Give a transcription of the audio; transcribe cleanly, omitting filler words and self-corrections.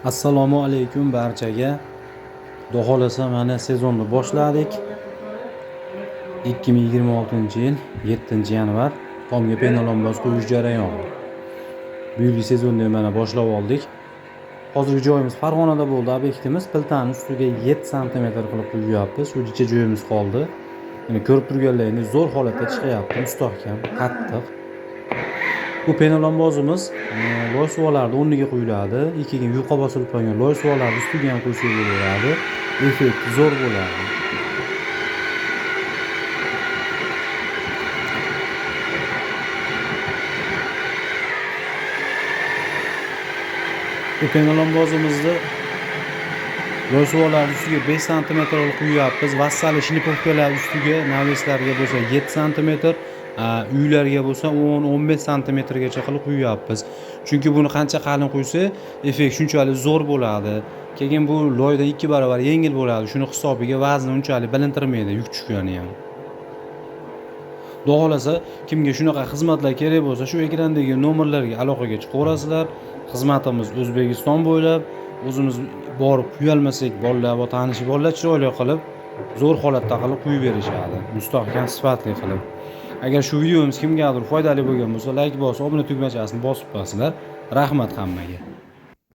Assalomu alaykum barchaga. Xudo xolasa mana sezonni boshladik. 2026-yil 7-yanvar tomga penalonboz qo'yish jarayoni. Bu yilgi sezonni mana boshlab oldik. Hozirgi joyimiz Farg'onada bo'ldi. Obyektimiz piltani ustiga 7 sm qilib qo'yyapmiz. Shu joyimiz qoldi. Mana ko'rib turganlaringiz zo'r holatda chiqyapti, mustahkam, qattiq. Bu penalonbozimiz loy suvolarni o'rniga qo'yiladi. Ikkiga yuqa bosilib qo'ygan loy suvolarni ustiga ham qo'ysa bo'laveradi. Effekt zo'r bo'ladi. Bu penalonbozimizni loy suvolarni ustiga 5 sm qilib qo'yyapmiz. Vassali shlipovkalar ustiga naveslarga bo'lsa 7 sm, uylarga bo'lsa 10-15 sm gacha qilib qo'yyapmiz. Chunki buni qancha qalin qo'ysa, effekt shunchalik zo'r bo'ladi. Keyin bu loydan 2 barobar yengil bo'ladi. Shuni hisobiga vazni unchalik bilintirmaydi, yuk tushgani ham. Xudo xolasa, kimga shunaqa xizmatlar kerak bo'lsa, shu ekrandagi nomerlarga aloqaga chiqaverasizlar. Xizmatimiz O'zbekiston bo'ylab, o'zimiz borib quya olmasak, bolalar va tanish bolalar chiroyli qilib, zo'r holatda qilib quyib berishadi. Mustahkam, sifatli qilib. Agar shu videomiz kimgadir foydali bo'lgan bo'lsa, like bosib, obuna tugmachasini bosib qo'yasizlar. Rahmat hammaga.